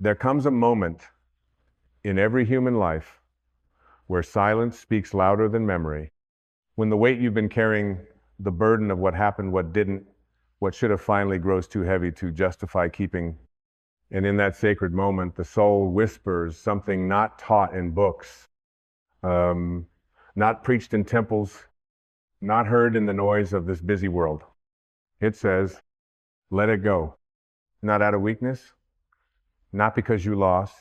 There comes a moment in every human life where silence speaks louder than memory, when the weight you've been carrying, the burden of what happened, what didn't, what should have finally grows too heavy to justify keeping. And in that sacred moment, the soul whispers something not taught in books, not preached in temples, not heard in the noise of this busy world. It says, let it go. Not out of weakness, not because you lost,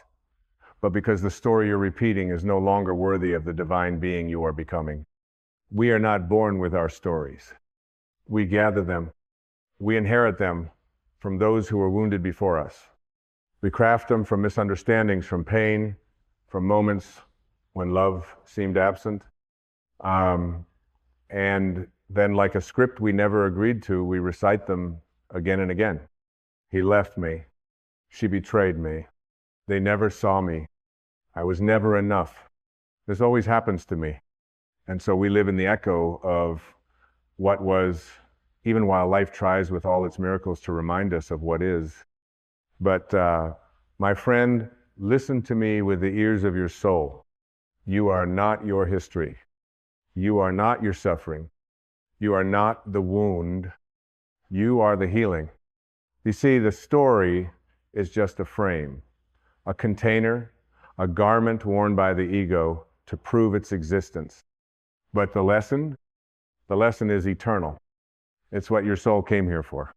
but because the story you're repeating is no longer worthy of the divine being you are becoming. We are not born with our stories. We gather them. We inherit them from those who were wounded before us. We craft them from misunderstandings, from pain, from moments when love seemed absent. And then, like a script we never agreed to, we recite them again and again. He left me. She betrayed me. They never saw me. I was never enough. This always happens to me. And so we live in the echo of what was, even while life tries with all its miracles to remind us of what is. But my friend, listen to me with the ears of your soul. You are not your history. You are not your suffering. You are not the wound. You are the healing. You see, the story is just a frame, a container, a garment worn by the ego to prove its existence. But the lesson is eternal. It's what your soul came here for.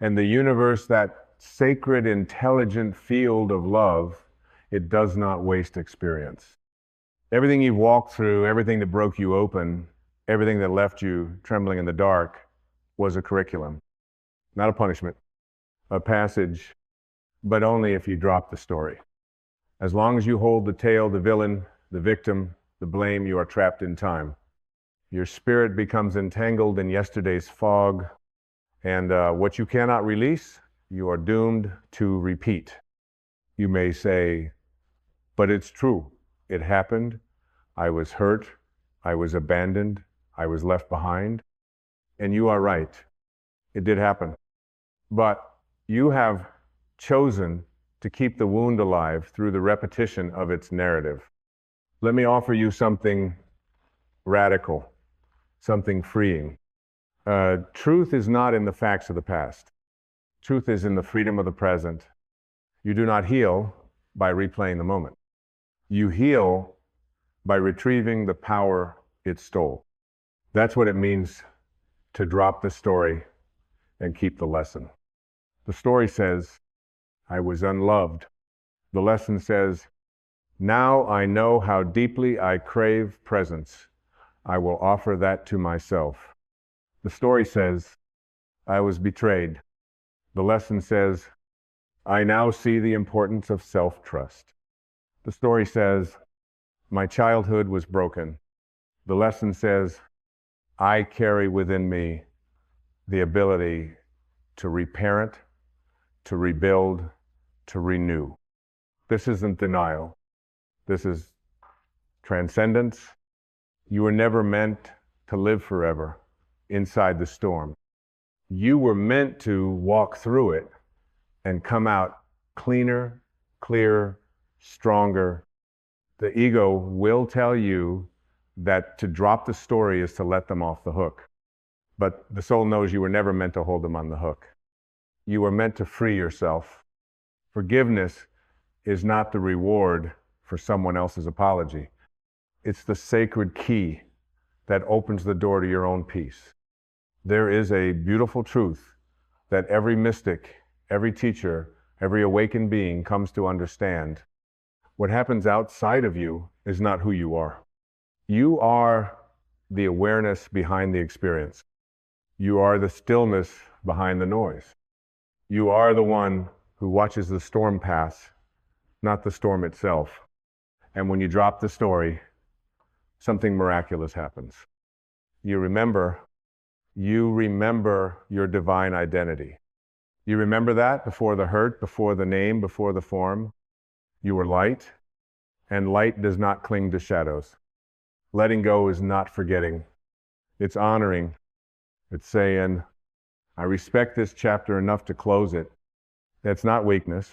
And the universe, that sacred, intelligent field of love, it does not waste experience. Everything you've walked through, everything that broke you open, everything that left you trembling in the dark was a curriculum, not a punishment, a passage, but only if you drop the story. As long as you hold the tale, the villain, the victim, the blame, you are trapped in time. Your spirit becomes entangled in yesterday's fog, and what you cannot release, you are doomed to repeat. You may say, but it's true. It happened. I was hurt. I was abandoned. I was left behind. And you are right. It did happen. But you have chosen to keep the wound alive through the repetition of its narrative. Let me offer you something radical, something freeing. Truth is not in the facts of the past. Truth is in the freedom of the present. You do not heal by replaying the moment. You heal by retrieving the power it stole. That's what it means to drop the story and keep the lesson. The story says, I was unloved. The lesson says, now I know how deeply I crave presence. I will offer that to myself. The story says, I was betrayed. The lesson says, I now see the importance of self-trust. The story says, my childhood was broken. The lesson says, I carry within me the ability to reparent, to rebuild, to renew. This isn't denial. This is transcendence. You were never meant to live forever inside the storm. You were meant to walk through it and come out cleaner, clearer, stronger. The ego will tell you that to drop the story is to let them off the hook. But the soul knows you were never meant to hold them on the hook. You were meant to free yourself. Forgiveness is not the reward for someone else's apology. It's the sacred key that opens the door to your own peace. There is a beautiful truth that every mystic, every teacher, every awakened being comes to understand. What happens outside of you is not who you are. You are the awareness behind the experience. You are the stillness behind the noise. You are the one who watches the storm pass, not the storm itself. And when you drop the story, something miraculous happens. You remember your divine identity. You remember that before the hurt, before the name, before the form. You were light, and light does not cling to shadows. Letting go is not forgetting. It's honoring. It's saying, I respect this chapter enough to close it. That's not weakness.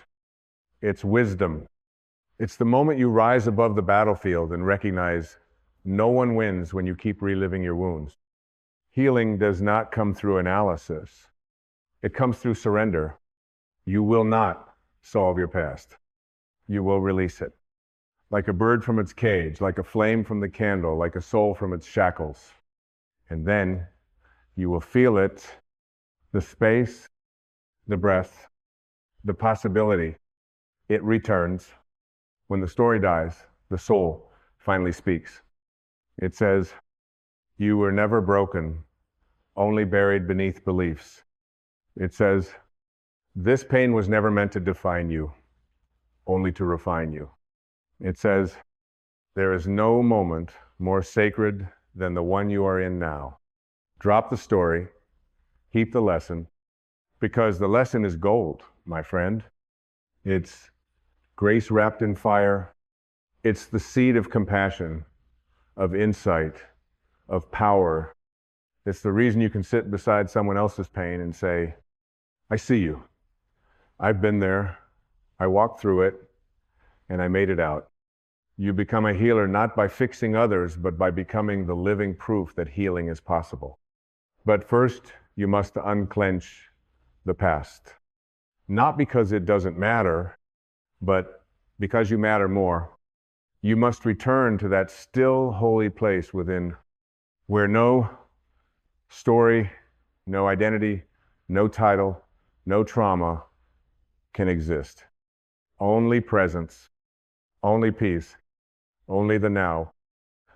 It's wisdom. It's the moment you rise above the battlefield and recognize no one wins when you keep reliving your wounds. Healing does not come through analysis. It comes through surrender. You will not solve your past. You will release it. Like a bird from its cage, like a flame from the candle, like a soul from its shackles. And then you will feel it, the space, the breath, the possibility. It returns. When the story dies, the soul finally speaks. It says, you were never broken, only buried beneath beliefs. It says, this pain was never meant to define you, only to refine you. It says, there is no moment more sacred than the one you are in now. Drop the story, keep the lesson, because the lesson is gold, my friend. It's grace wrapped in fire. It's the seed of compassion, of insight, of power. It's the reason you can sit beside someone else's pain and say, I see you. I've been there. I walked through it, and I made it out. You become a healer not by fixing others, but by becoming the living proof that healing is possible. But first, you must unclench the past. Not because it doesn't matter, but because you matter more. You must return to that still holy place within where no story, no identity, no title, no trauma can exist. Only presence, only peace, only the now.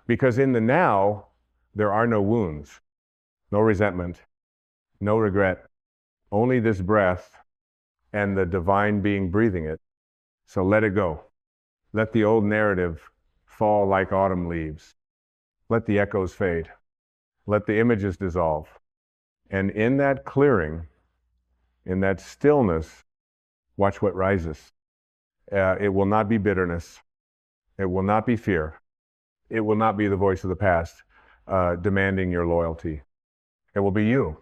Because in the now, there are no wounds, no resentment, no regret, only this breath and the divine being breathing it. So let it go. Let the old narrative fall like autumn leaves. Let the echoes fade. Let the images dissolve. And in that clearing, in that stillness, watch what rises. It will not be bitterness. It will not be fear. It will not be the voice of the past demanding your loyalty. It will be you,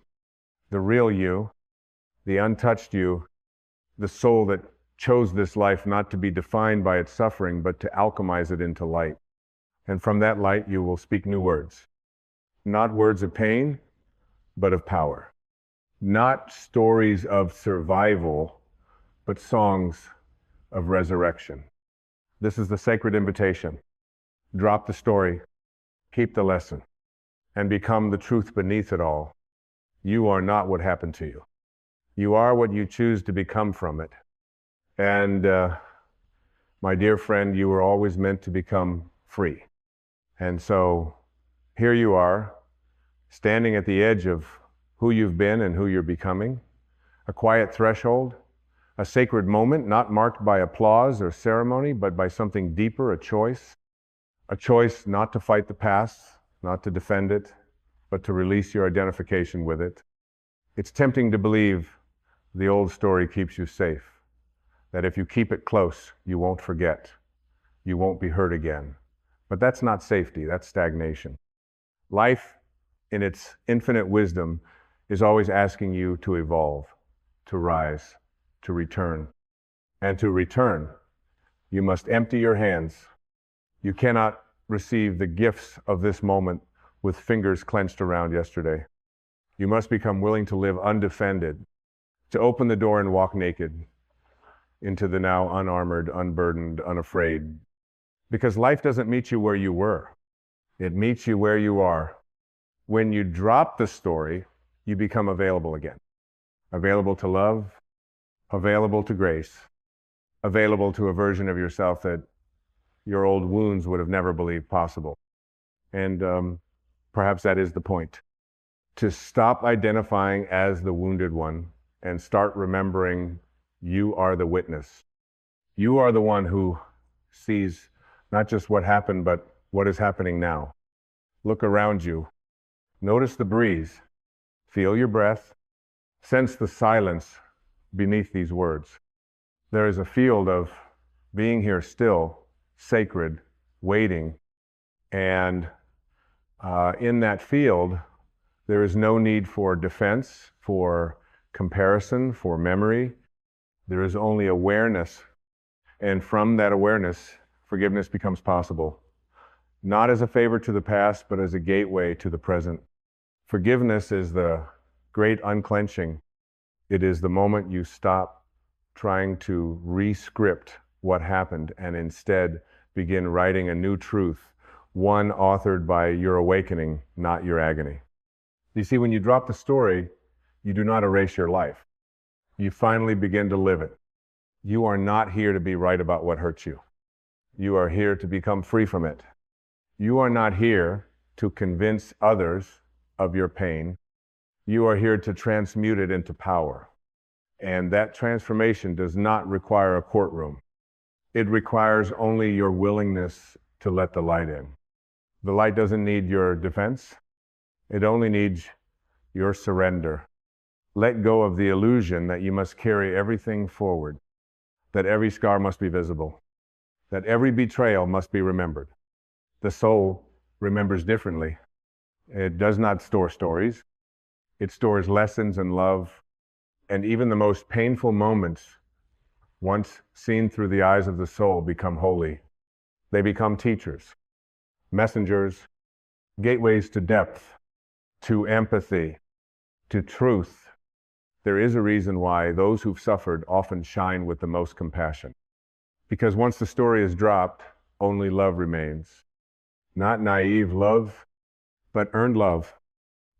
the real you, the untouched you, the soul that chose this life not to be defined by its suffering, but to alchemize it into light. And from that light, you will speak new words. Not words of pain, but of power. Not stories of survival, but songs of resurrection. This is the sacred invitation. Drop the story, keep the lesson, and become the truth beneath it all. You are not what happened to you. You are what you choose to become from it. And my dear friend, you were always meant to become free. And so here you are, standing at the edge of who you've been and who you're becoming, a quiet threshold, a sacred moment not marked by applause or ceremony, but by something deeper, a choice not to fight the past, not to defend it, but to release your identification with it. It's tempting to believe the old story keeps you safe, that if you keep it close, you won't forget, you won't be hurt again. But that's not safety, that's stagnation. Life, in its infinite wisdom, is always asking you to evolve, to rise, to return. And to return, you must empty your hands. You cannot receive the gifts of this moment with fingers clenched around yesterday. You must become willing to live undefended, to open the door and walk naked into the now unarmored, unburdened, unafraid. Because life doesn't meet you where you were. It meets you where you are. When you drop the story, you become available again. Available to love, available to grace, available to a version of yourself that your old wounds would have never believed possible. And perhaps that is the point. To stop identifying as the wounded one and start remembering you are the witness. You are the one who sees not just what happened, but what is happening now. Look around you. Notice the breeze. Feel your breath. Sense the silence beneath these words. There is a field of being here still, sacred, waiting. And in that field, there is no need for defense, for comparison, for memory. There is only awareness And from that awareness, forgiveness becomes possible. Not as a favor to the past, but as a gateway to the present. Forgiveness is the great unclenching. It is the moment you stop trying to re-script what happened and instead begin writing a new truth, one authored by your awakening, not your agony. You see, when you drop the story, you do not erase your life. You finally begin to live it. You are not here to be right about what hurts you. You are here to become free from it. You are not here to convince others of your pain. You are here to transmute it into power. And that transformation does not require a courtroom. It requires only your willingness to let the light in. The light doesn't need your defense. It only needs your surrender. Let go of the illusion that you must carry everything forward, that every scar must be visible, that every betrayal must be remembered. The soul remembers differently. It does not store stories. It stores lessons and love, and even the most painful moments, once seen through the eyes of the soul, become holy. They become teachers, messengers, gateways to depth, to empathy, to truth. There is a reason why those who've suffered often shine with the most compassion. Because once the story is dropped, only love remains. Not naive love, but earned love.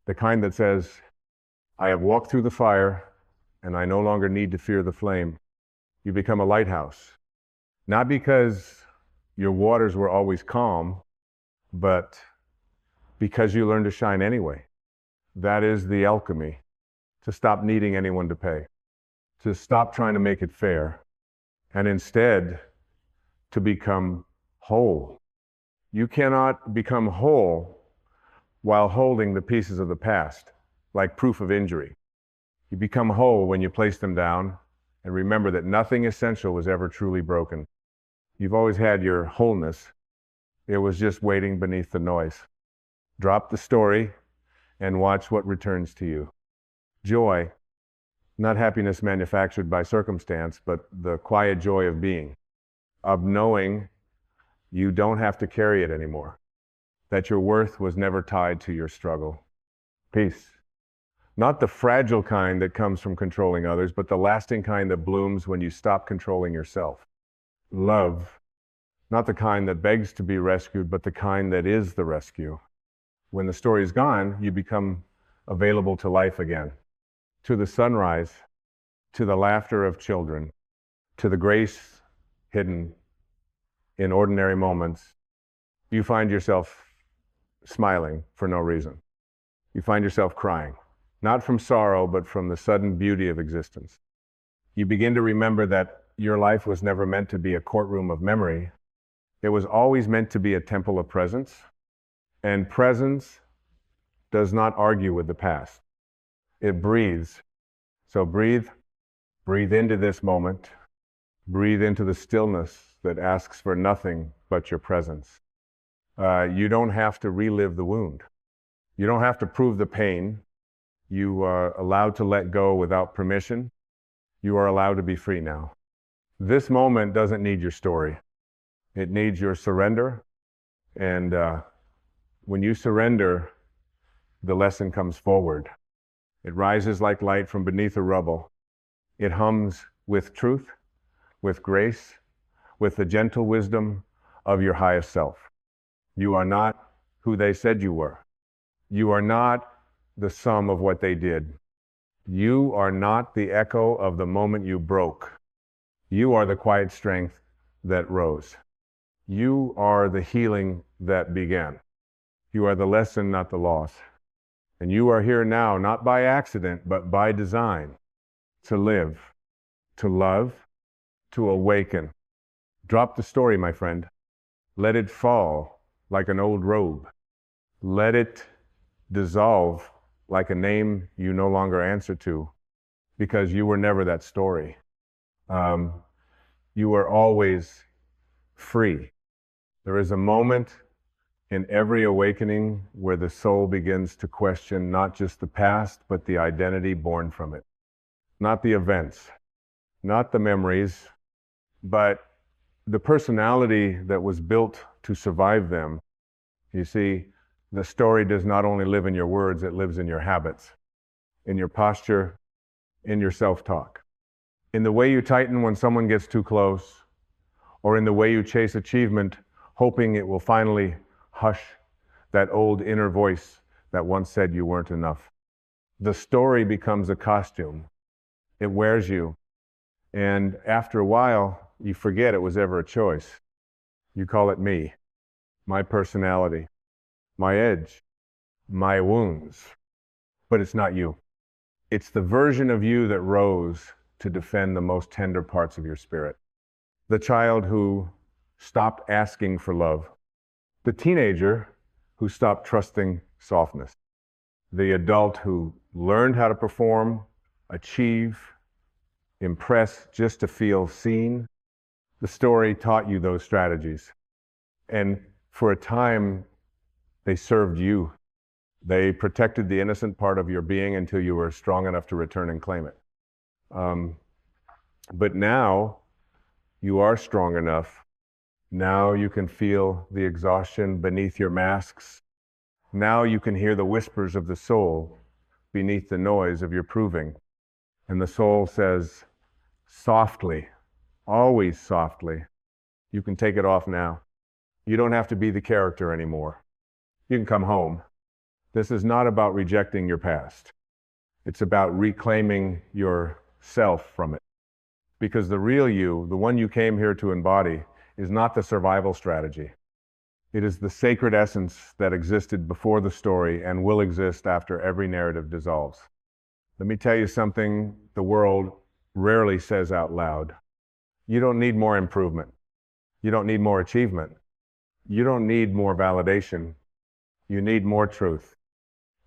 The kind that says, I have walked through the fire, and I no longer need to fear the flame. You become a lighthouse. Not because your waters were always calm, but because you learn to shine anyway. That is the alchemy. To stop needing anyone to pay. To stop trying to make it fair. And instead, to become whole. You cannot become whole while holding the pieces of the past, like proof of injury. You become whole when you place them down and remember that nothing essential was ever truly broken. You've always had your wholeness. It was just waiting beneath the noise. Drop the story and watch what returns to you. Joy, not happiness manufactured by circumstance, but the quiet joy of being, of knowing you don't have to carry it anymore, that your worth was never tied to your struggle. Peace. Not the fragile kind that comes from controlling others, but the lasting kind that blooms when you stop controlling yourself. Love, not the kind that begs to be rescued, but the kind that is the rescue. When the story is gone, you become available to life again, to the sunrise, to the laughter of children, to the grace hidden in ordinary moments. You find yourself smiling for no reason. You find yourself crying, not from sorrow, but from the sudden beauty of existence. You begin to remember that your life was never meant to be a courtroom of memory. It was always meant to be a temple of presence. And presence does not argue with the past. It breathes. So breathe into this moment. Breathe into the stillness that asks for nothing but your presence. You don't have to relive the wound. You don't have to prove the pain. You are allowed to let go without permission. You are allowed to be free now. This moment doesn't need your story. It needs your surrender. And when you surrender, the lesson comes forward. It rises like light from beneath the rubble. It hums with truth, with grace, with the gentle wisdom of your highest self. You are not who they said you were. You are not the sum of what they did. You are not the echo of the moment you broke. You are the quiet strength that rose. You are the healing that began. You are the lesson, not the loss. And you are here now, not by accident, but by design, to live, to love, to awaken. Drop the story, my friend. Let it fall like an old robe. Let it dissolve like a name you no longer answer to, because you were never that story. You were always free. There is a moment in every awakening where the soul begins to question not just the past, but the identity born from it. Not the events, not the memories, but the personality that was built to survive them. You see, the story does not only live in your words, it lives in your habits, in your posture, in your self-talk, in the way you tighten when someone gets too close, or in the way you chase achievement, hoping it will finally hush that old inner voice that once said you weren't enough. The story becomes a costume. It wears you. And after a while, you forget it was ever a choice. You call it me, my personality, my edge, my wounds. But it's not you. It's the version of you that rose to defend the most tender parts of your spirit. The child who stopped asking for love. The teenager who stopped trusting softness. The adult who learned how to perform, achieve, impress just to feel seen. The story taught you those strategies. And for a time, they served you. They protected the innocent part of your being until you were strong enough to return and claim it. But now, you are strong enough. Now you can feel the exhaustion beneath your masks. Now you can hear the whispers of the soul beneath the noise of your proving. And the soul says, softly, always softly, you can take it off now. You don't have to be the character anymore. You can come home. This is not about rejecting your past. It's about reclaiming yourself from it. Because the real you, the one you came here to embody, is not the survival strategy. It is the sacred essence that existed before the story and will exist after every narrative dissolves. Let me tell you something the world rarely says out loud. You don't need more improvement. You don't need more achievement. You don't need more validation. You need more truth.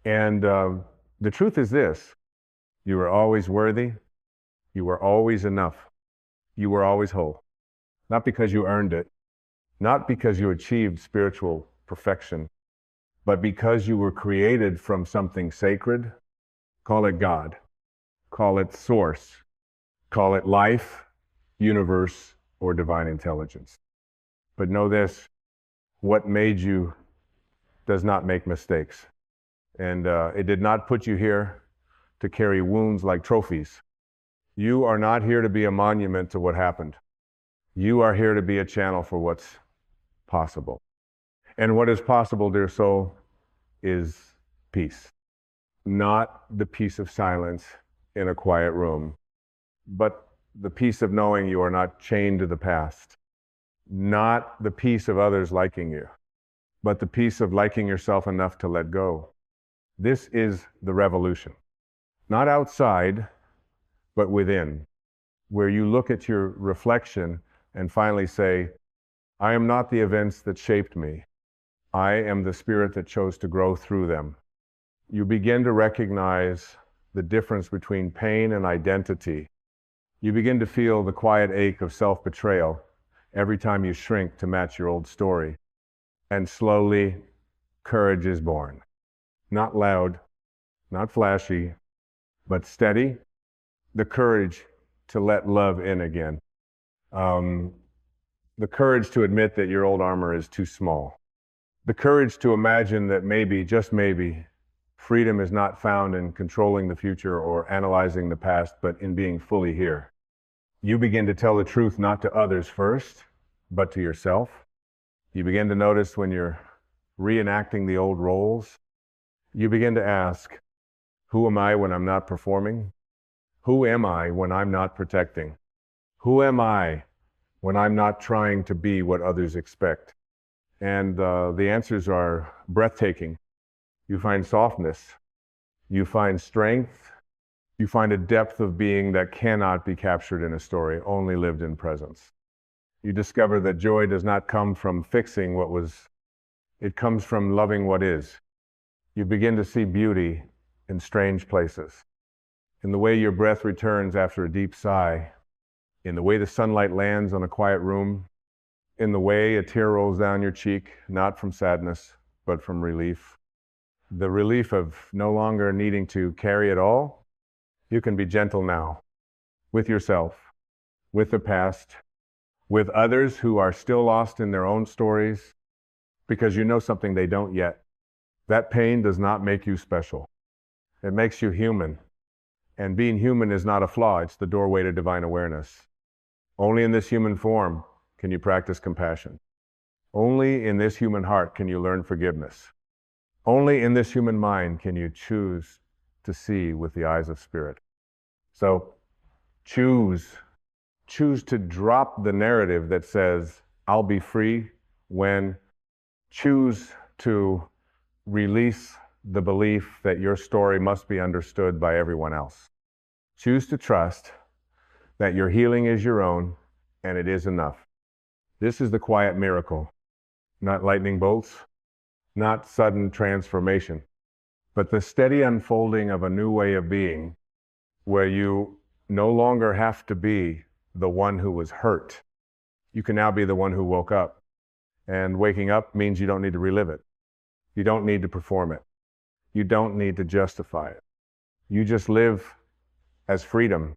And the truth is this: you were always worthy. You were always enough. You were always whole. Not because you earned it, not because you achieved spiritual perfection, but because you were created from something sacred. Call it God, call it source, call it life, universe, or divine intelligence. But know this: what made you does not make mistakes. And it did not put you here to carry wounds like trophies. You are not here to be a monument to what happened. You are here to be a channel for what's possible. And what is possible, dear soul, is peace. Not the peace of silence in a quiet room, but the peace of knowing you are not chained to the past. Not the peace of others liking you, but the peace of liking yourself enough to let go. This is the revolution. Not outside, but within, where you look at your reflection and finally say, I am not the events that shaped me. I am the spirit that chose to grow through them. You begin to recognize the difference between pain and identity. You begin to feel the quiet ache of self-betrayal every time you shrink to match your old story. And slowly, courage is born. Not loud, not flashy, but steady. The courage to let love in again. The courage to admit that your old armor is too small. The courage to imagine that maybe, just maybe, freedom is not found in controlling the future or analyzing the past, but in being fully here. You begin to tell the truth not to others first, but to yourself. You begin to notice when you're reenacting the old roles. You begin to ask, who am I when I'm not performing? Who am I when I'm not protecting? Who am I when I'm not trying to be what others expect? And the answers are breathtaking. You find softness. You find strength. You find a depth of being that cannot be captured in a story, only lived in presence. You discover that joy does not come from fixing what was. It comes from loving what is. You begin to see beauty in strange places. In the way your breath returns after a deep sigh, in the way the sunlight lands on a quiet room, in the way a tear rolls down your cheek, not from sadness, but from relief. The relief of no longer needing to carry it all. You can be gentle now, with yourself, with the past, with others who are still lost in their own stories, because you know something they don't yet. That pain does not make you special. It makes you human. And being human is not a flaw, it's the doorway to divine awareness. Only in this human form can you practice compassion. Only in this human heart can you learn forgiveness. Only in this human mind can you choose to see with the eyes of spirit. So choose to drop the narrative that says, I'll be free when. Choose to release the belief that your story must be understood by everyone else. Choose to trust that your healing is your own and it is enough. This is the quiet miracle, not lightning bolts, not sudden transformation, but the steady unfolding of a new way of being where you no longer have to be the one who was hurt. You can now be the one who woke up. And waking up means you don't need to relive it. You don't need to perform it. You don't need to justify it. You just live as freedom.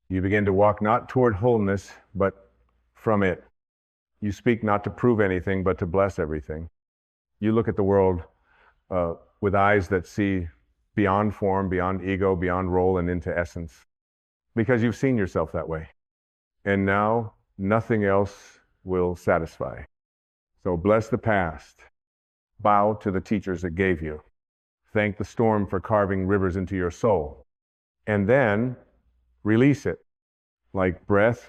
You begin to walk not toward wholeness, but from it. You speak not to prove anything, but to bless everything. You look at the world with eyes that see beyond form, beyond ego, beyond role, and into essence. Because you've seen yourself that way. And now nothing else will satisfy. So bless the past. Bow to the teachers that gave you. Thank the storm for carving rivers into your soul. And then release it like breath,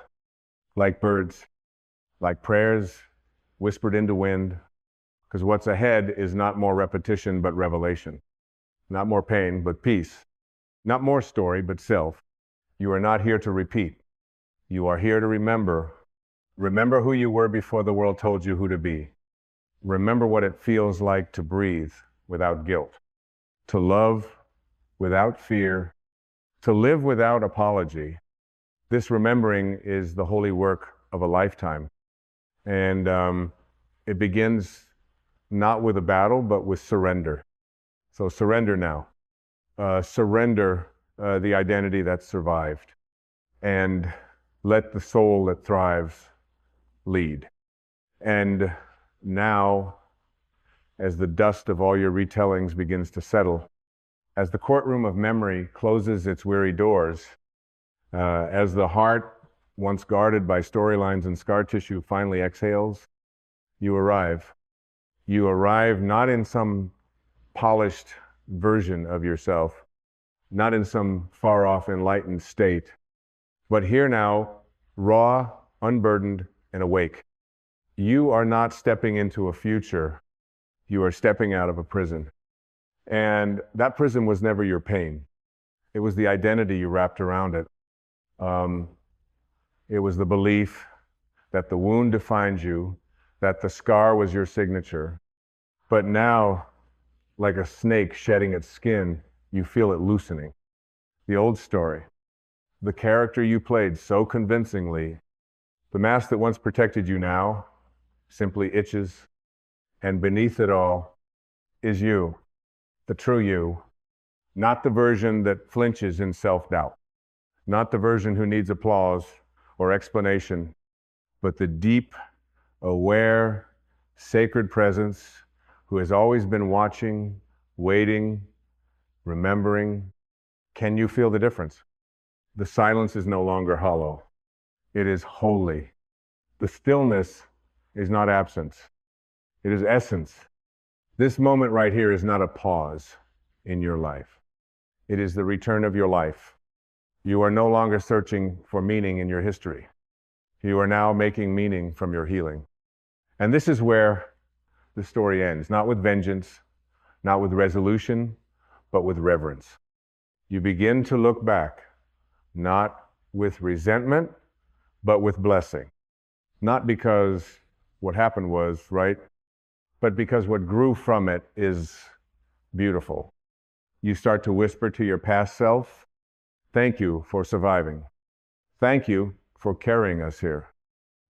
like birds, like prayers whispered into wind. Because what's ahead is not more repetition, but revelation. Not more pain, but peace. Not more story, but self. You are not here to repeat. You are here to remember. Remember who you were before the world told you who to be. Remember what it feels like to breathe without guilt, to love without fear, to live without apology. This remembering is the holy work of a lifetime. And it begins not with a battle, but with surrender. So surrender now. Surrender the identity that survived. And let the soul that thrives lead. And now, as the dust of all your retellings begins to settle, as the courtroom of memory closes its weary doors, as the heart, once guarded by storylines and scar tissue, finally exhales, you arrive. You arrive not in some polished version of yourself, not in some far-off enlightened state, but here now, raw, unburdened, and awake. You are not stepping into a future. You are stepping out of a prison. And that prison was never your pain. It was the identity you wrapped around it. It was the belief that the wound defined you, that the scar was your signature. But now, like a snake shedding its skin, you feel it loosening. The old story, the character you played so convincingly, the mask that once protected you now simply itches, and beneath it all is you, the true you, not the version that flinches in self-doubt, not the version who needs applause or explanation, but the deep, aware, sacred presence who has always been watching, waiting, remembering. Can you feel the difference? The silence is no longer hollow. It is holy. The stillness is not absence. It is essence. This moment right here is not a pause in your life. It is the return of your life. You are no longer searching for meaning in your history. You are now making meaning from your healing. And this is where the story ends, not with vengeance, not with resolution, but with reverence. You begin to look back, not with resentment, but with blessing. Not because what happened was right, but because what grew from it is beautiful. You start to whisper to your past self, thank you for surviving. Thank you for carrying us here.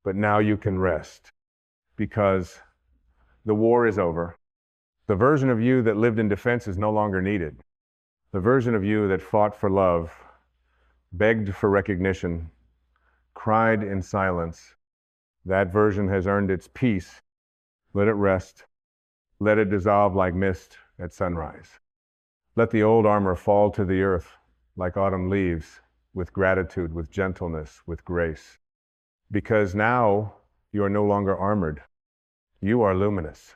But now you can rest because the war is over. The version of you that lived in defense is no longer needed. The version of you that fought for love, begged for recognition, cried in silence, That version has earned its peace. Let it rest. Let it dissolve like mist at sunrise. Let the old armor fall to the earth like autumn leaves, with gratitude, with gentleness, with grace. Because now you are no longer armored. You are luminous.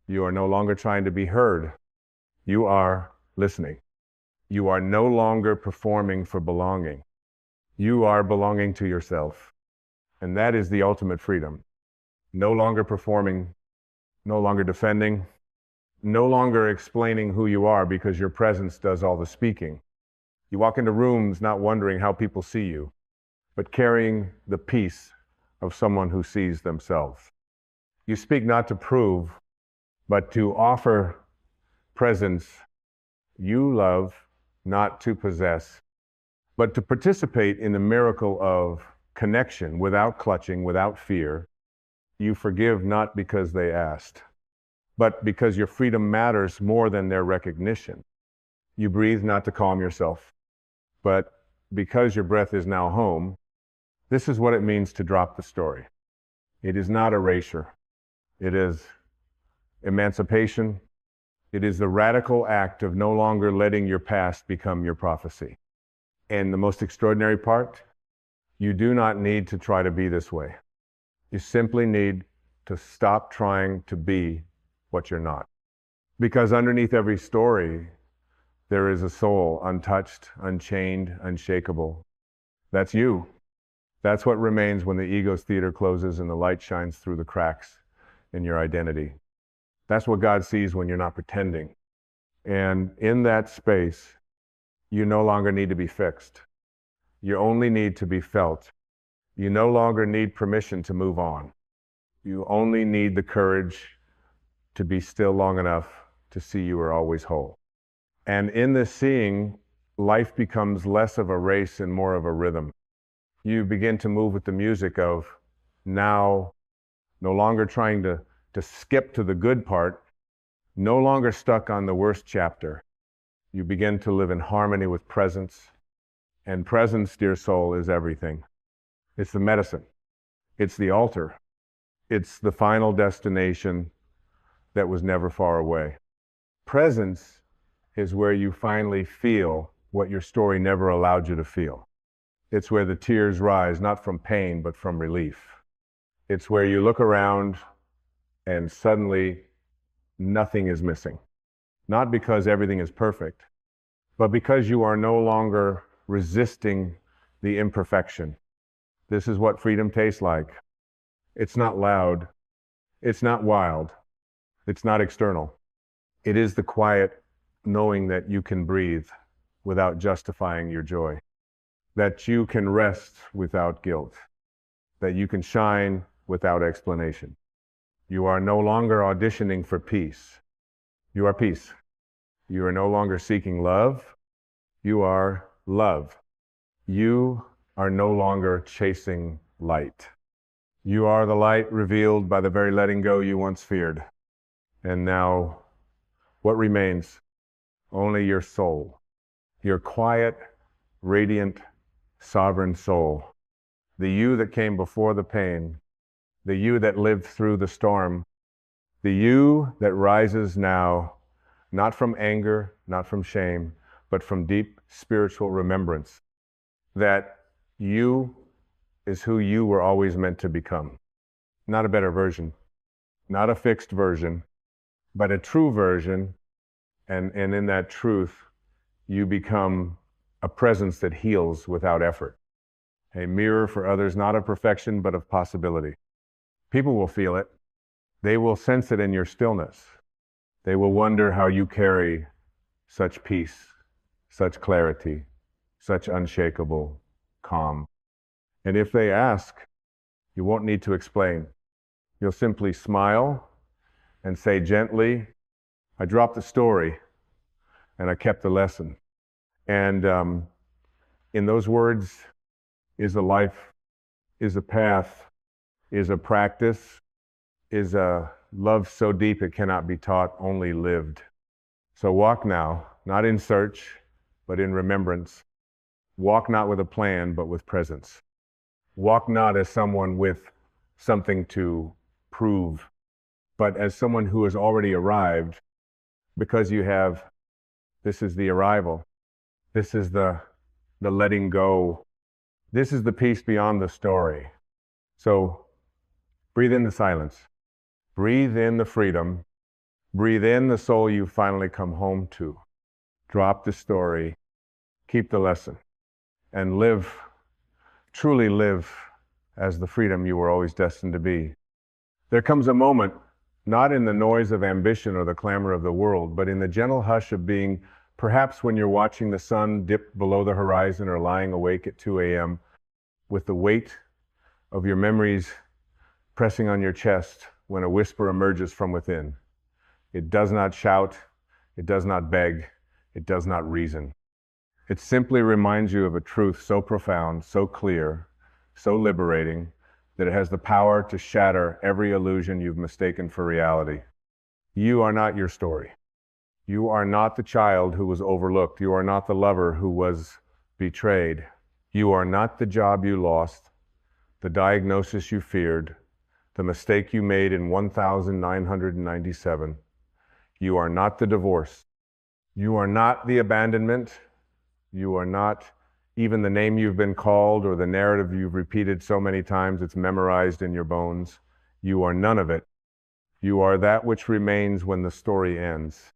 You are no longer trying to be heard. You are listening. You are no longer performing for belonging. You are belonging to yourself. And that is the ultimate freedom. No longer performing, no longer defending, no longer explaining who you are because your presence does all the speaking. You walk into rooms not wondering how people see you, but carrying the peace of someone who sees themselves. You speak not to prove, but to offer presence. You love not to possess, but to participate in the miracle of connection without clutching, without fear. You forgive not because they asked, but because your freedom matters more than their recognition. You breathe not to calm yourself, but because your breath is now home. This is what it means to drop the story. It is not erasure. It is emancipation. It is the radical act of no longer letting your past become your prophecy. And the most extraordinary part, you do not need to try to be this way. You simply need to stop trying to be what you're not. Because underneath every story, there is a soul, untouched, unchained, unshakable. That's you. That's what remains when the ego's theater closes and the light shines through the cracks in your identity. That's what God sees when you're not pretending. And in that space, you no longer need to be fixed. You only need to be felt. You no longer need permission to move on. You only need the courage to be still long enough to see you are always whole. And in this seeing, life becomes less of a race and more of a rhythm. You begin to move with the music of now, no longer trying to skip to the good part, no longer stuck on the worst chapter. You begin to live in harmony with presence. And presence, dear soul, is everything. It's the medicine. It's the altar. It's the final destination that was never far away. Presence is where you finally feel what your story never allowed you to feel. It's where the tears rise, not from pain, but from relief. It's where you look around and suddenly nothing is missing. Not because everything is perfect, but because you are no longer resisting the imperfection. This is what freedom tastes like. It's not loud. It's not wild. It's not external. It is the quiet knowing that you can breathe without justifying your joy, that you can rest without guilt, that you can shine without explanation. You are no longer auditioning for peace. You are peace. You are no longer seeking love. You are love. You are no longer chasing light. You are the light revealed by the very letting go you once feared. And now, what remains? Only your soul. Your quiet, radiant, sovereign soul. The you that came before the pain. The you that lived through the storm. The you that rises now, not from anger, not from shame, but from deep spiritual remembrance. That you is who you were always meant to become. Not a better version, not a fixed version, but a true version. And in that truth, you become a presence that heals without effort. A mirror for others, not of perfection, but of possibility. People will feel it. They will sense it in your stillness. They will wonder how you carry such peace, such clarity, such unshakable calm. And if they ask, you won't need to explain. You'll simply smile and say gently, I dropped the story and I kept the lesson. And in those words is a life, is a path, is a practice, is a love so deep it cannot be taught, only lived. So walk now, not in search, but in remembrance. Walk not with a plan, but with presence. Walk not as someone with something to prove. But as someone who has already arrived, because you have, this is the arrival, this is the letting go, this is the peace beyond the story. So breathe in the silence, breathe in the freedom, breathe in the soul you've finally come home to. Drop the story, keep the lesson, and live, truly live as the freedom you were always destined to be. There comes a moment, not in the noise of ambition or the clamor of the world, but in the gentle hush of being, perhaps when you're watching the sun dip below the horizon or lying awake at 2 a.m. with the weight of your memories pressing on your chest when a whisper emerges from within. It does not shout, it does not beg, it does not reason. It simply reminds you of a truth so profound, so clear, so liberating, that it has the power to shatter every illusion you've mistaken for reality. You are not your story. You are not the child who was overlooked. You are not the lover who was betrayed. You are not the job you lost, the diagnosis you feared, the mistake you made in 1997. You are not the divorce. You are not the abandonment. You are not even the name you've been called or the narrative you've repeated so many times it's memorized in your bones. You are none of it. You are that which remains when the story ends.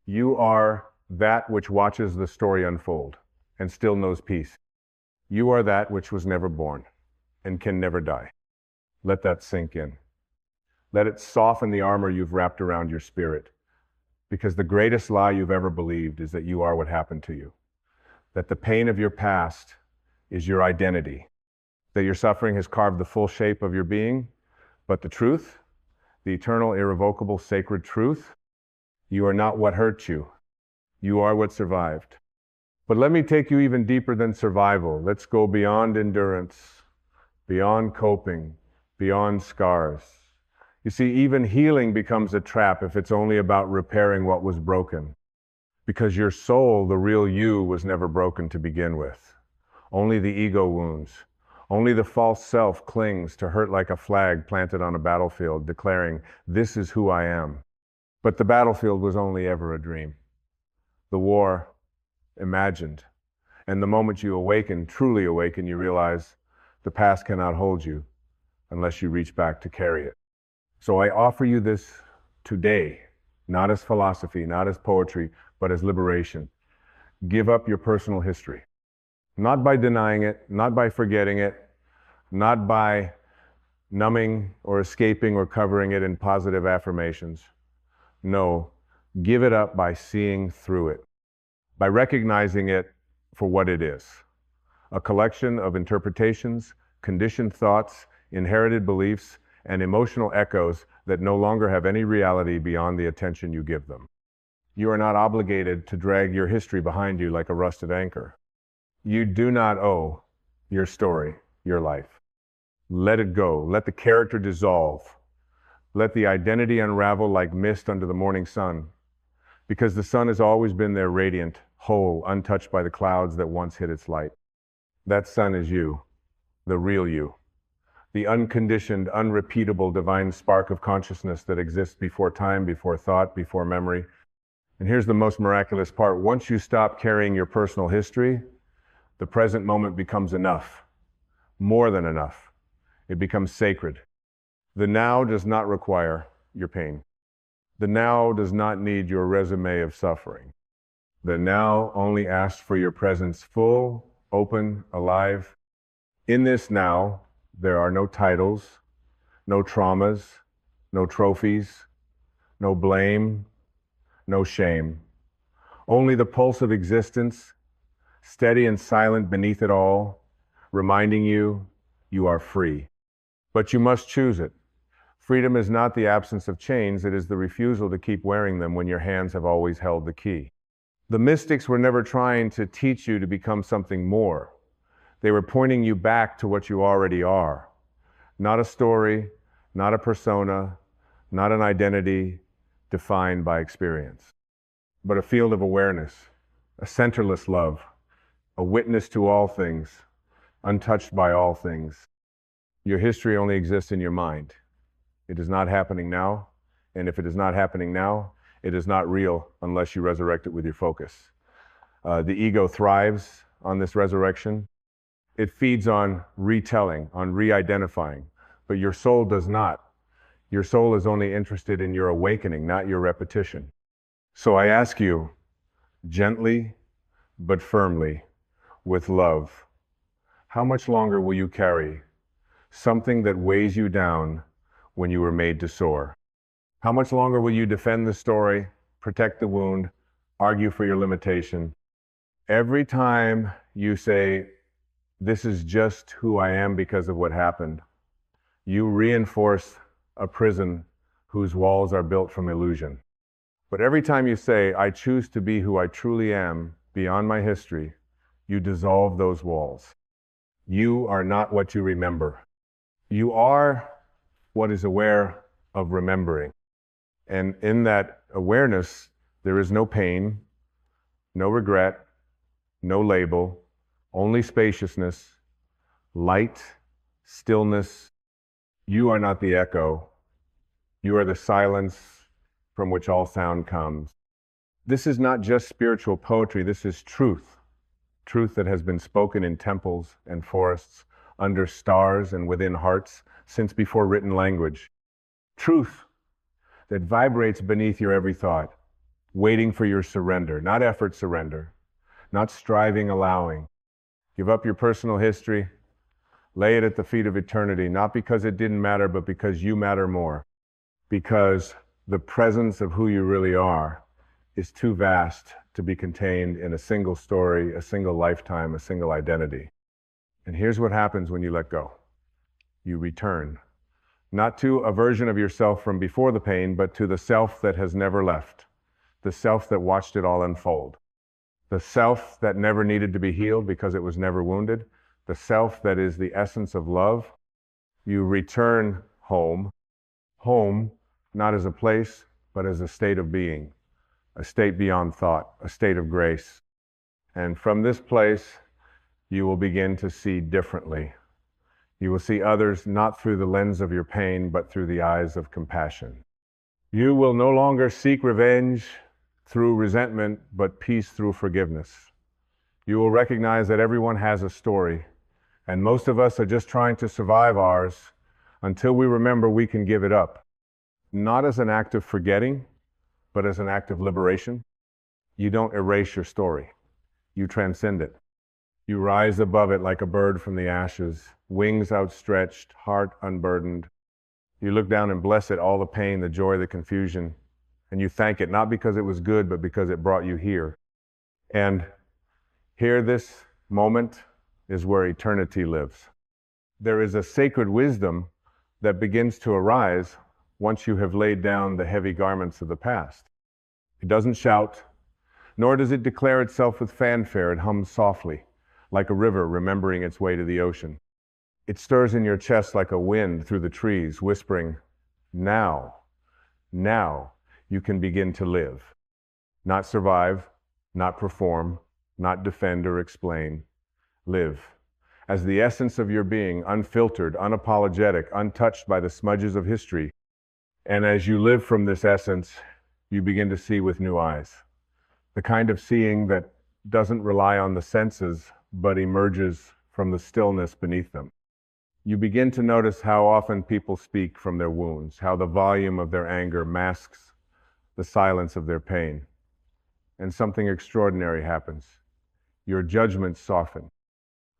You are that which watches the story unfold and still knows peace. You are that which was never born and can never die. Let that sink in. Let it soften the armor you've wrapped around your spirit. Because the greatest lie you've ever believed is that you are what happened to you. That the pain of your past is your identity. That your suffering has carved the full shape of your being. But the truth, the eternal, irrevocable, sacred truth, you are not what hurt you. You are what survived. But let me take you even deeper than survival. Let's go beyond endurance, beyond coping, beyond scars. You see, even healing becomes a trap if it's only about repairing what was broken. Because your soul, the real you, was never broken to begin with. Only the ego wounds. Only the false self clings to hurt like a flag planted on a battlefield, declaring, "This is who I am." But the battlefield was only ever a dream. The war, imagined. And the moment you awaken, truly awaken, you realize the past cannot hold you unless you reach back to carry it. So I offer you this today, not as philosophy, not as poetry, but as liberation. Give up your personal history. Not by denying it, not by forgetting it, not by numbing or escaping or covering it in positive affirmations. No, give it up by seeing through it, by recognizing it for what it is. A collection of interpretations, conditioned thoughts, inherited beliefs, and emotional echoes that no longer have any reality beyond the attention you give them. You are not obligated to drag your history behind you like a rusted anchor. You do not owe your story, your life. Let it go. Let the character dissolve. Let the identity unravel like mist under the morning sun. Because the sun has always been there, radiant, whole, untouched by the clouds that once hid its light. That sun is you, the real you. The unconditioned, unrepeatable, divine spark of consciousness that exists before time, before thought, before memory. And here's the most miraculous part. Once you stop carrying your personal history, the present moment becomes enough, more than enough. It becomes sacred. The now does not require your pain. The now does not need your resume of suffering. The now only asks for your presence full, open, alive. In this now, there are no titles, no traumas, no trophies, no blame, no shame. Only the pulse of existence, steady and silent beneath it all, reminding you you are free. But you must choose it. Freedom is not the absence of chains, it is the refusal to keep wearing them when your hands have always held the key. The mystics were never trying to teach you to become something more. They were pointing you back to what you already are. Not a story, not a persona, not an identity defined by experience, but a field of awareness, a centerless love, a witness to all things, untouched by all things. Your history only exists in your mind. It is not happening now. And if it is not happening now, it is not real unless you resurrect it with your focus. The ego thrives on this resurrection. It feeds on retelling, on re-identifying, but your soul does not. Your soul is only interested in your awakening, not your repetition. So I ask you, gently but firmly, with love, how much longer will you carry something that weighs you down when you were made to soar? How much longer will you defend the story, protect the wound, argue for your limitation? Every time you say, this is just who I am because of what happened, you reinforce a prison whose walls are built from illusion. But every time you say, I choose to be who I truly am beyond my history, you dissolve those walls. You are not what you remember. You are what is aware of remembering. And in that awareness, there is no pain, no regret, no label, only spaciousness, light, stillness. You are not the echo. You are the silence from which all sound comes. This is not just spiritual poetry. This is truth. Truth that has been spoken in temples and forests, under stars and within hearts since before written language. Truth that vibrates beneath your every thought, waiting for your surrender, not effort surrender, not striving allowing. Give up your personal history, lay it at the feet of eternity, not because it didn't matter, but because you matter more. Because the presence of who you really are is too vast to be contained in a single story, a single lifetime, a single identity. And here's what happens when you let go. You return, not to a version of yourself from before the pain, but to the self that has never left, the self that watched it all unfold, the self that never needed to be healed because it was never wounded, the self that is the essence of love. You return home, not as a place, but as a state of being, a state beyond thought, a state of grace. And from this place, you will begin to see differently. You will see others not through the lens of your pain, but through the eyes of compassion. You will no longer seek revenge through resentment, but peace through forgiveness. You will recognize that everyone has a story, and most of us are just trying to survive ours until we remember we can give it up. Not as an act of forgetting, but as an act of liberation. You don't erase your story. You transcend it. You rise above it like a bird from the ashes, wings outstretched, heart unburdened. You look down and bless it, all the pain, the joy, the confusion, and you thank it, not because it was good, but because it brought you here. And here, this moment is where eternity lives. There is a sacred wisdom that begins to arise once you have laid down the heavy garments of the past. It doesn't shout, nor does it declare itself with fanfare. It hums softly, like a river remembering its way to the ocean. It stirs in your chest like a wind through the trees, whispering, now you can begin to live. Not survive, not perform, not defend or explain. Live as the essence of your being, unfiltered, unapologetic, untouched by the smudges of history. And as you live from this essence, you begin to see with new eyes. The kind of seeing that doesn't rely on the senses, but emerges from the stillness beneath them. You begin to notice how often people speak from their wounds, how the volume of their anger masks the silence of their pain. And something extraordinary happens. Your judgments soften.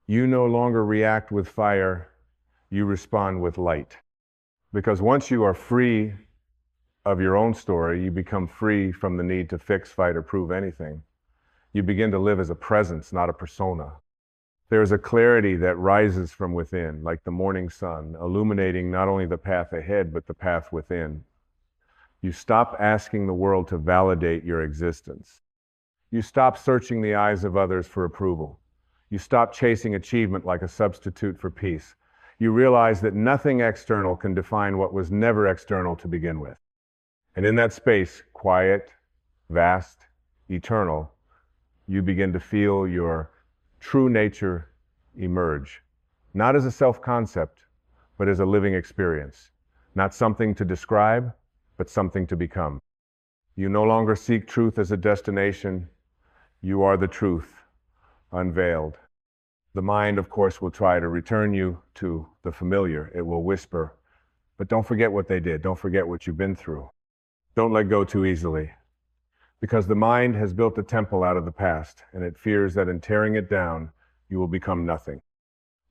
You no longer react with fire, you respond with light. Because once you are free of your own story, you become free from the need to fix, fight, or prove anything. You begin to live as a presence, not a persona. There is a clarity that rises from within, like the morning sun, illuminating not only the path ahead, but the path within. You stop asking the world to validate your existence. You stop searching the eyes of others for approval. You stop chasing achievement like a substitute for peace. You realize that nothing external can define what was never external to begin with. And in that space, quiet, vast, eternal, you begin to feel your true nature emerge, not as a self-concept, but as a living experience. Not something to describe, but something to become. You no longer seek truth as a destination. You are the truth, unveiled. The mind, of course, will try to return you to the familiar. It will whisper, but don't forget what they did. Don't forget what you've been through. Don't let go too easily, because the mind has built a temple out of the past, and it fears that in tearing it down, you will become nothing.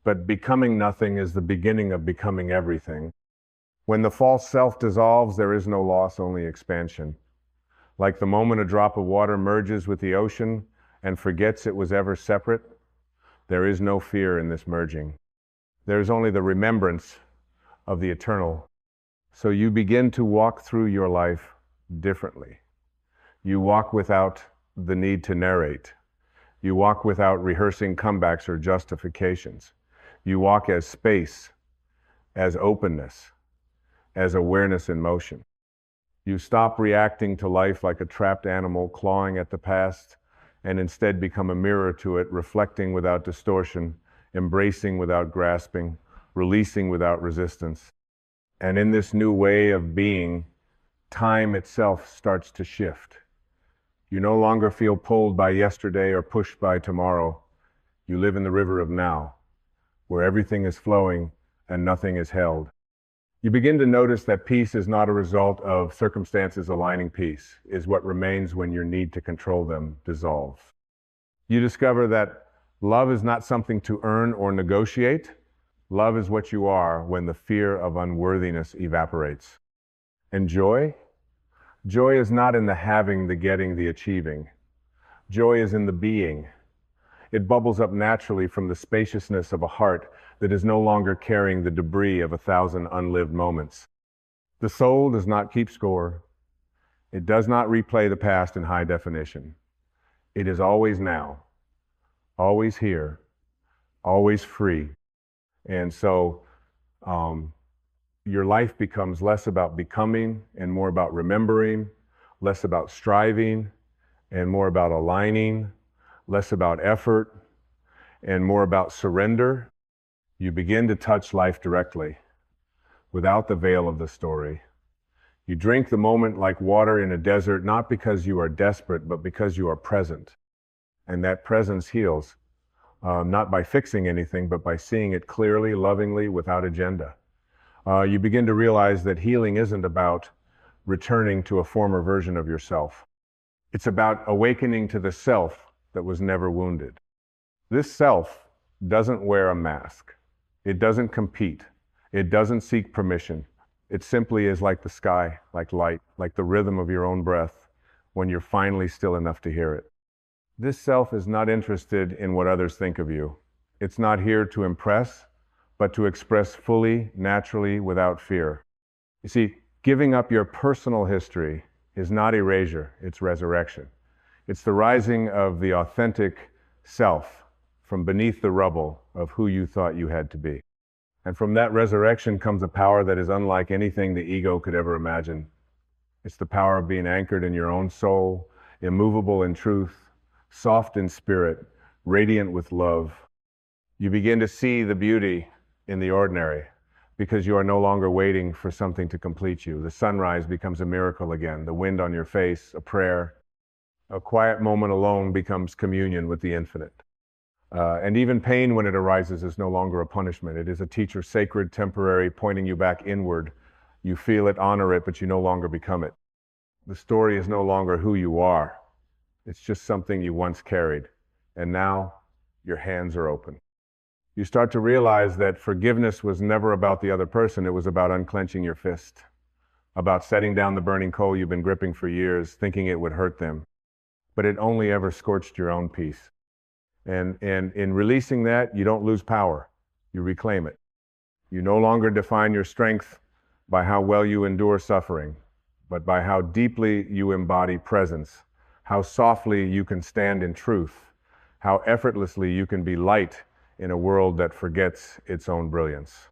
But becoming nothing is the beginning of becoming everything. When the false self dissolves, there is no loss, only expansion. Like the moment a drop of water merges with the ocean and forgets it was ever separate, there is no fear in this merging. There is only the remembrance of the eternal. So you begin to walk through your life differently. You walk without the need to narrate. You walk without rehearsing comebacks or justifications. You walk as space, as openness, as awareness in motion. You stop reacting to life like a trapped animal clawing at the past, and instead become a mirror to it, reflecting without distortion, embracing without grasping, releasing without resistance. And in this new way of being, time itself starts to shift. You no longer feel pulled by yesterday or pushed by tomorrow. You live in the river of now, where everything is flowing and nothing is held. You begin to notice that peace is not a result of circumstances aligning. Peace is what remains when your need to control them dissolves. You discover that love is not something to earn or negotiate. Love is what you are when the fear of unworthiness evaporates. And joy? Joy is not in the having, the getting, the achieving. Joy is in the being. It bubbles up naturally from the spaciousness of a heart that is no longer carrying the debris of 1,000 unlived moments. The soul does not keep score. It does not replay the past in high definition. It is always now, always here, always free. And so your life becomes less about becoming and more about remembering, less about striving and more about aligning, less about effort and more about surrender. You begin to touch life directly, without the veil of the story. You drink the moment like water in a desert, not because you are desperate, but because you are present. And that presence heals, not by fixing anything, but by seeing it clearly, lovingly, without agenda. You begin to realize that healing isn't about returning to a former version of yourself. It's about awakening to the self that was never wounded. This self doesn't wear a mask. It doesn't compete. It doesn't seek permission. It simply is like the sky, like light, like the rhythm of your own breath when you're finally still enough to hear it. This self is not interested in what others think of you. It's not here to impress, but to express fully, naturally, without fear. You see, giving up your personal history is not erasure, it's resurrection. It's the rising of the authentic self from beneath the rubble of who you thought you had to be. And from that resurrection comes a power that is unlike anything the ego could ever imagine. It's the power of being anchored in your own soul, immovable in truth, soft in spirit, radiant with love. You begin to see the beauty in the ordinary because you are no longer waiting for something to complete you. The sunrise becomes a miracle again, the wind on your face, a prayer. A quiet moment alone becomes communion with the infinite. And even pain, when it arises, is no longer a punishment. It is a teacher, sacred, temporary, pointing you back inward. You feel it, honor it, but you no longer become it. The story is no longer who you are. It's just something you once carried. And now your hands are open. You start to realize that forgiveness was never about the other person. It was about unclenching your fist, about setting down the burning coal you've been gripping for years, thinking it would hurt them. But it only ever scorched your own peace. And in releasing that, you don't lose power. You reclaim it. You no longer define your strength by how well you endure suffering, but by how deeply you embody presence, how softly you can stand in truth, how effortlessly you can be light in a world that forgets its own brilliance.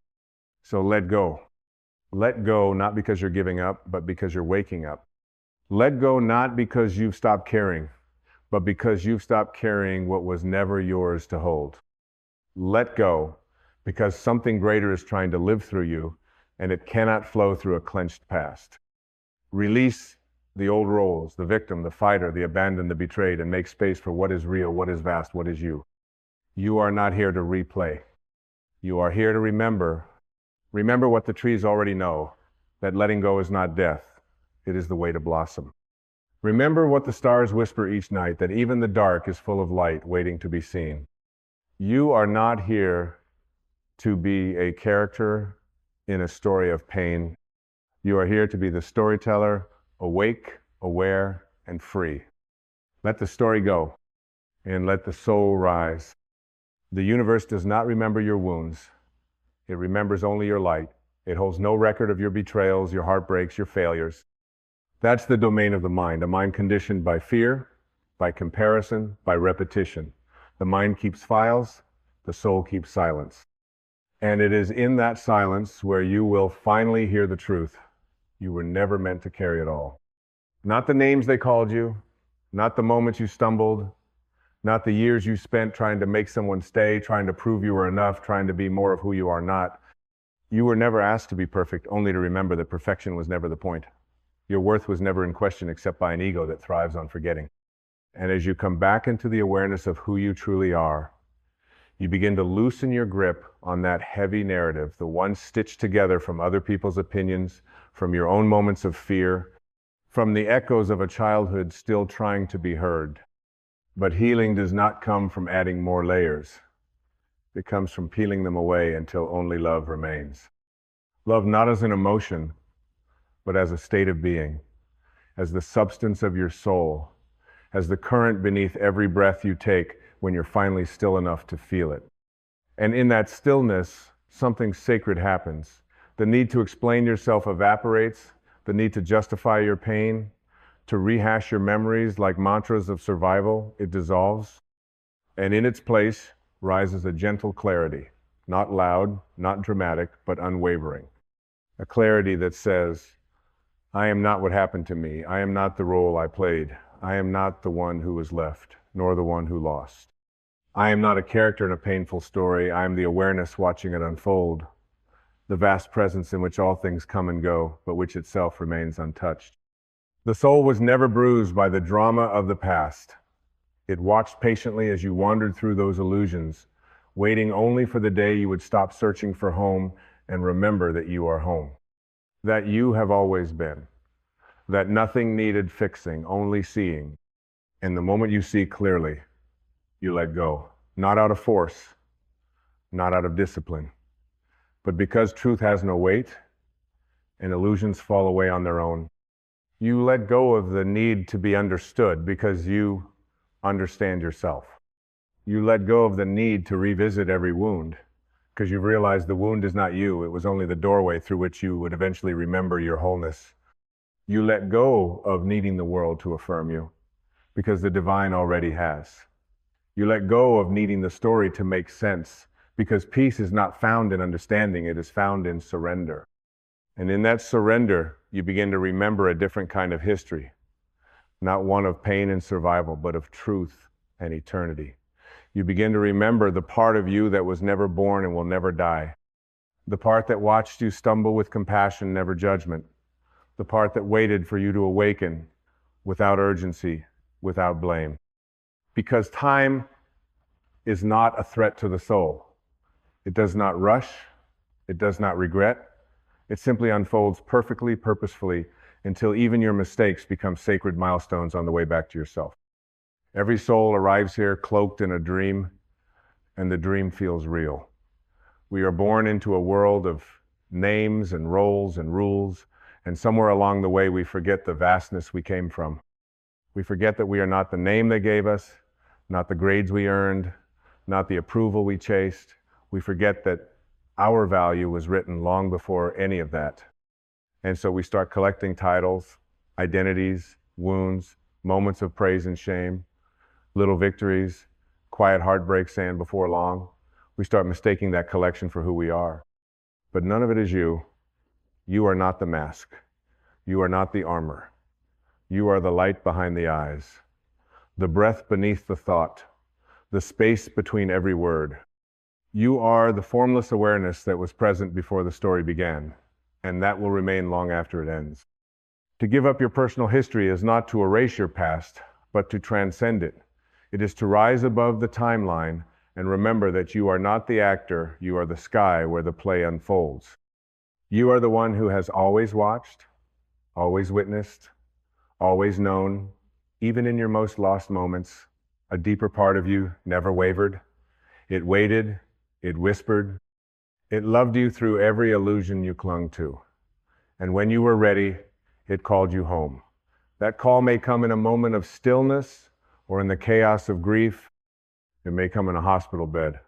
So let go. Let go not because you're giving up, but because you're waking up. Let go not because you've stopped caring, but because you've stopped carrying what was never yours to hold. Let go because something greater is trying to live through you, and it cannot flow through a clenched past. Release the old roles, the victim, the fighter, the abandoned, the betrayed, and make space for what is real, what is vast, what is you. You are not here to replay. You are here to remember. Remember what the trees already know, that letting go is not death. It is the way to blossom. Remember what the stars whisper each night, that even the dark is full of light waiting to be seen. You are not here to be a character in a story of pain. You are here to be the storyteller, awake, aware, and free. Let the story go, and let the soul rise. The universe does not remember your wounds. It remembers only your light. It holds no record of your betrayals, your heartbreaks, your failures. That's the domain of the mind, a mind conditioned by fear, by comparison, by repetition. The mind keeps files, the soul keeps silence. And it is in that silence where you will finally hear the truth. You were never meant to carry it all. Not the names they called you, not the moments you stumbled, not the years you spent trying to make someone stay, trying to prove you were enough, trying to be more of who you are not. You were never asked to be perfect, only to remember that perfection was never the point. Your worth was never in question except by an ego that thrives on forgetting. And as you come back into the awareness of who you truly are, you begin to loosen your grip on that heavy narrative, the one stitched together from other people's opinions, from your own moments of fear, from the echoes of a childhood still trying to be heard. But healing does not come from adding more layers. It comes from peeling them away until only love remains. Love not as an emotion, but as a state of being, as the substance of your soul, as the current beneath every breath you take when you're finally still enough to feel it. And in that stillness, something sacred happens. The need to explain yourself evaporates, the need to justify your pain, to rehash your memories like mantras of survival, it dissolves. And in its place rises a gentle clarity, not loud, not dramatic, but unwavering. A clarity that says, I am not what happened to me. I am not the role I played. I am not the one who was left, nor the one who lost. I am not a character in a painful story. I am the awareness watching it unfold, the vast presence in which all things come and go, but which itself remains untouched. The soul was never bruised by the drama of the past. It watched patiently as you wandered through those illusions, waiting only for the day you would stop searching for home and remember that you are home. That you have always been, that nothing needed fixing, only seeing. And the moment you see clearly, you let go, not out of force, not out of discipline, but because truth has no weight and illusions fall away on their own. You let go of the need to be understood because you understand yourself. You let go of the need to revisit every wound because you've realized the wound is not you. It was only the doorway through which you would eventually remember your wholeness. You let go of needing the world to affirm you because the divine already has. You let go of needing the story to make sense because peace is not found in understanding, it is found in surrender. And in that surrender, you begin to remember a different kind of history, not one of pain and survival, but of truth and eternity. You begin to remember the part of you that was never born and will never die, the part that watched you stumble with compassion, never judgment, the part that waited for you to awaken without urgency, without blame. Because time is not a threat to the soul. It does not rush, it does not regret. It simply unfolds perfectly, purposefully, until even your mistakes become sacred milestones on the way back to yourself. Every soul arrives here cloaked in a dream, and the dream feels real. We are born into a world of names and roles and rules, and somewhere along the way we forget the vastness we came from. We forget that we are not the name they gave us, not the grades we earned, not the approval we chased. We forget that our value was written long before any of that. And so we start collecting titles, identities, wounds, moments of praise and shame, little victories, quiet heartbreaks saying before long. We start mistaking that collection for who we are. But none of it is you. You are not the mask. You are not the armor. You are the light behind the eyes, the breath beneath the thought, the space between every word. You are the formless awareness that was present before the story began, and that will remain long after it ends. To give up your personal history is not to erase your past, but to transcend it. It is to rise above the timeline and remember that you are not the actor, you are the sky where the play unfolds. You are the one who has always watched, always witnessed, always known, even in your most lost moments. A deeper part of you never wavered. It waited, it whispered, it loved you through every illusion you clung to. And when you were ready, it called you home. That call may come in a moment of stillness or in the chaos of grief. It may come in a hospital bed,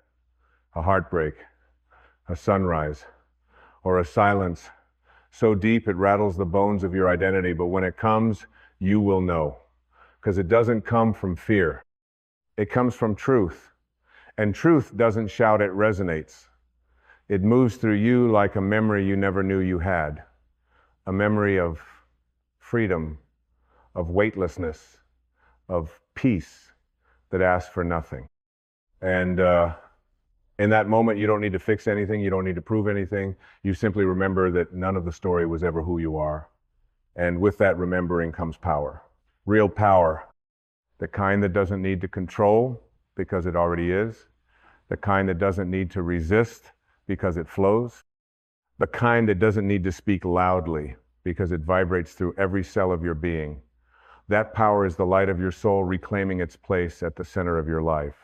a heartbreak, a sunrise, or a silence so deep it rattles the bones of your identity. But when it comes, you will know, because it doesn't come from fear. It comes from truth. And truth doesn't shout, it resonates. It moves through you like a memory you never knew you had. A memory of freedom, of weightlessness, of peace that asks for nothing. And in that moment, you don't need to fix anything. You don't need to prove anything. You simply remember that none of the story was ever who you are. And with that remembering comes power. Real power. The kind that doesn't need to control because it already is. The kind that doesn't need to resist because it flows. The kind that doesn't need to speak loudly because it vibrates through every cell of your being. That power is the light of your soul reclaiming its place at the center of your life.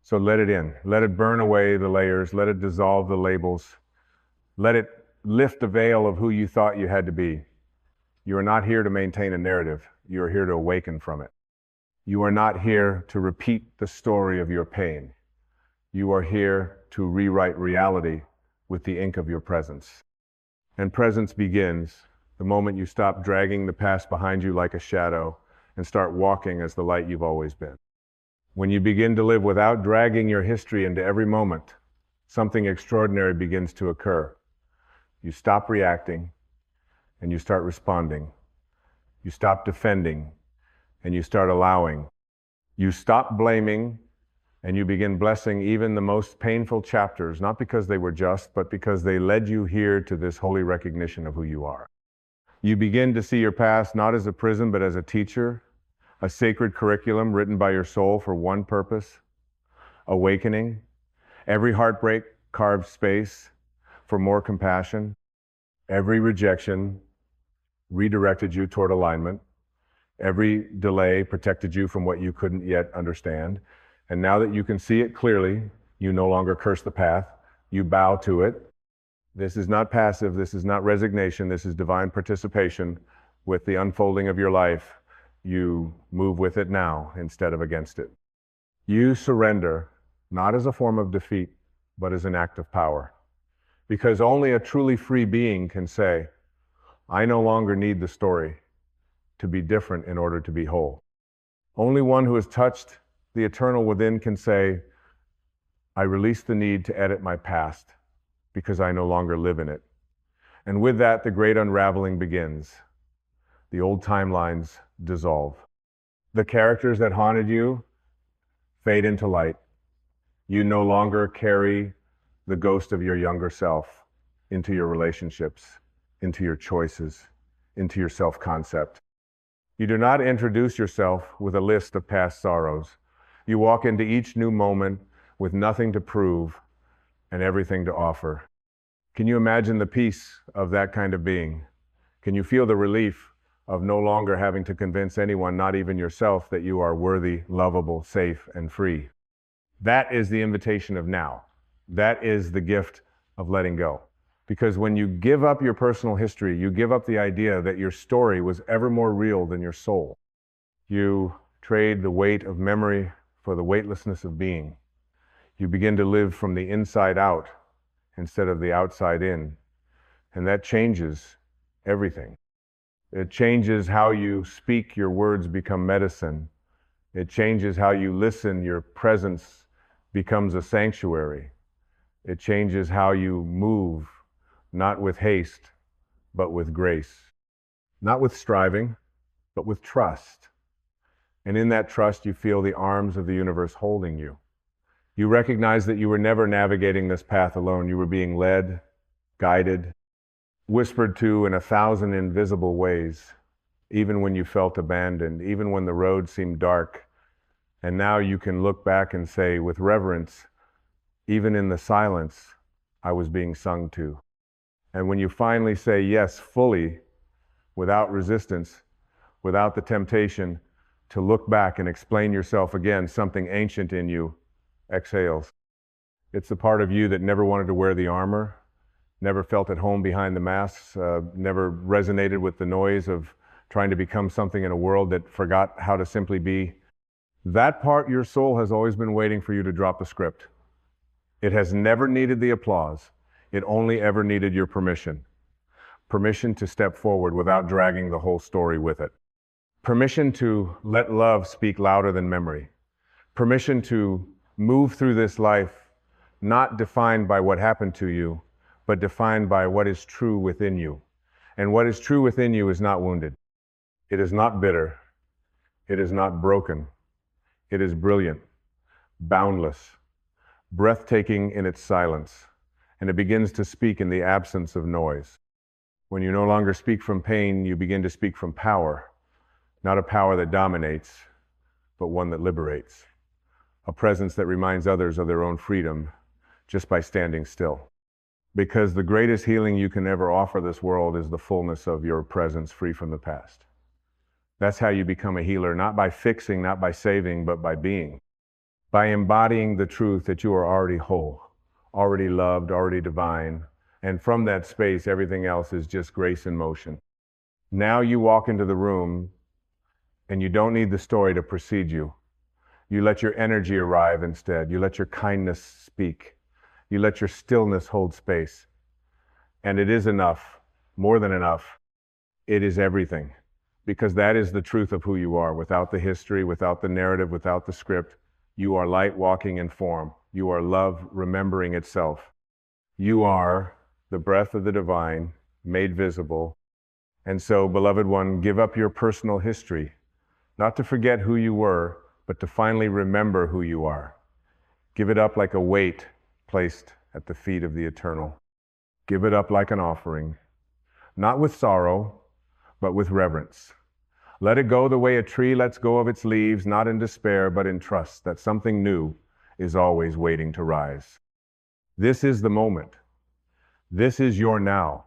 So let it in. Let it burn away the layers. Let it dissolve the labels. Let it lift the veil of who you thought you had to be. You are not here to maintain a narrative. You are here to awaken from it. You are not here to repeat the story of your pain. You are here to rewrite reality with the ink of your presence. And presence begins the moment you stop dragging the past behind you like a shadow and start walking as the light you've always been. When you begin to live without dragging your history into every moment, something extraordinary begins to occur. You stop reacting and you start responding. You stop defending and you start allowing. You stop blaming and you begin blessing even the most painful chapters, not because they were just, but because they led you here to this holy recognition of who you are. You begin to see your past not as a prison, but as a teacher, a sacred curriculum written by your soul for one purpose, awakening. Every heartbreak carved space for more compassion. Every rejection redirected you toward alignment. Every delay protected you from what you couldn't yet understand. And now that you can see it clearly, you no longer curse the path, you bow to it. This is not passive, this is not resignation, this is divine participation with the unfolding of your life. You move with it now instead of against it. You surrender, not as a form of defeat, but as an act of power. Because only a truly free being can say, I no longer need the story to be different in order to be whole. Only one who has touched the eternal within can say, I release the need to edit my past because I no longer live in it. And with that, the great unraveling begins. The old timelines dissolve. The characters that haunted you fade into light. You no longer carry the ghost of your younger self into your relationships, into your choices, into your self-concept. You do not introduce yourself with a list of past sorrows. You walk into each new moment with nothing to prove and everything to offer. Can you imagine the peace of that kind of being? Can you feel the relief of no longer having to convince anyone, not even yourself, that you are worthy, lovable, safe, and free? That is the invitation of now. That is the gift of letting go. Because when you give up your personal history, you give up the idea that your story was ever more real than your soul. You trade the weight of memory for the weightlessness of being. You begin to live from the inside out instead of the outside in. And that changes everything. It changes how you speak, your words become medicine. It changes how you listen, your presence becomes a sanctuary. It changes how you move, not with haste, but with grace. Not with striving, but with trust. And in that trust, you feel the arms of the universe holding you. You recognized that you were never navigating this path alone. You were being led, guided, whispered to in 1,000 invisible ways, even when you felt abandoned, even when the road seemed dark. And now you can look back and say with reverence, even in the silence, I was being sung to. And when you finally say yes fully, without resistance, without the temptation to look back and explain yourself again, something ancient in you exhales. It's the part of you that never wanted to wear the armor, never felt at home behind the masks, never resonated with the noise of trying to become something in a world that forgot how to simply be. That part, your soul has always been waiting for you to drop the script. It has never needed the applause. It only ever needed your permission. Permission to step forward without dragging the whole story with it. Permission to let love speak louder than memory. Permission to move through this life not defined by what happened to you, but defined by what is true within you. And what is true within you is not wounded. It is not bitter. It is not broken. It is brilliant, boundless, breathtaking in its silence, and it begins to speak in the absence of noise. When you no longer speak from pain, you begin to speak from power, not a power that dominates, but one that liberates, a presence that reminds others of their own freedom just by standing still. Because the greatest healing you can ever offer this world is the fullness of your presence free from the past. That's how you become a healer, not by fixing, not by saving, but by being. By embodying the truth that you are already whole, already loved, already divine. And from that space, everything else is just grace in motion. Now you walk into the room and you don't need the story to precede you. You let your energy arrive instead. You let your kindness speak. You let your stillness hold space. And it is enough, more than enough. It is everything. Because that is the truth of who you are. Without the history, without the narrative, without the script, you are light walking in form. You are love remembering itself. You are the breath of the divine made visible. And so, beloved one, give up your personal history, not to forget who you were, but to finally remember who you are. Give it up like a weight placed at the feet of the eternal. Give it up like an offering, not with sorrow, but with reverence. Let it go the way a tree lets go of its leaves, not in despair, but in trust that something new is always waiting to rise. This is the moment. This is your now.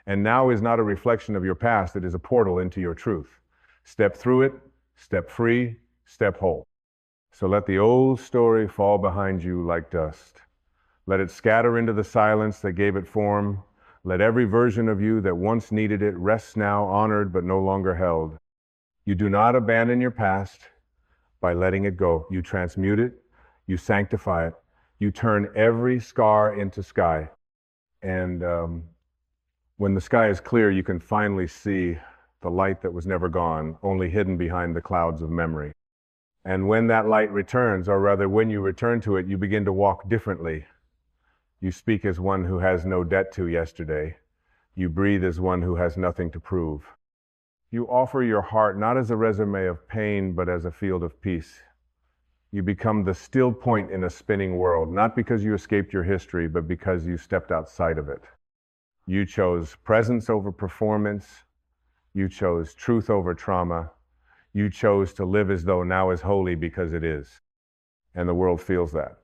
And now is not a reflection of your past, it is a portal into your truth. Step through it, step free, step whole. So let the old story fall behind you like dust. Let it scatter into the silence that gave it form. Let every version of you that once needed it rest now, honored but no longer held. You do not abandon your past by letting it go. You transmute it, you sanctify it, you turn every scar into sky. And when the sky is clear, you can finally see the light that was never gone, only hidden behind the clouds of memory. And when that light returns, or rather when you return to it, you begin to walk differently. You speak as one who has no debt to yesterday. You breathe as one who has nothing to prove. You offer your heart not as a resume of pain, but as a field of peace. You become the still point in a spinning world, not because you escaped your history, but because you stepped outside of it. You chose presence over performance. You chose truth over trauma. You chose to live as though now is holy because it is. And the world feels that.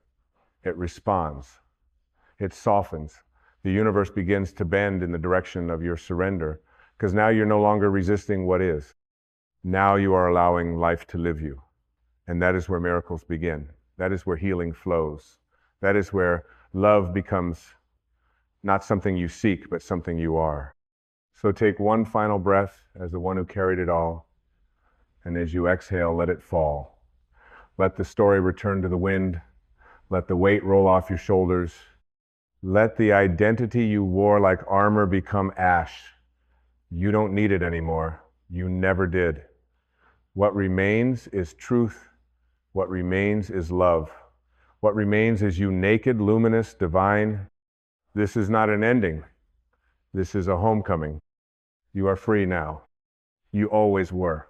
It responds. It softens. The universe begins to bend in the direction of your surrender, because now you're no longer resisting what is. Now you are allowing life to live you. And that is where miracles begin. That is where healing flows. That is where love becomes not something you seek, but something you are. So take one final breath as the one who carried it all. And as you exhale, let it fall. Let the story return to the wind. Let the weight roll off your shoulders. Let the identity you wore like armor become ash. You don't need it anymore. You never did. What remains is truth. What remains is love. What remains is you naked, luminous, divine. This is not an ending. This is a homecoming. You are free now. You always were.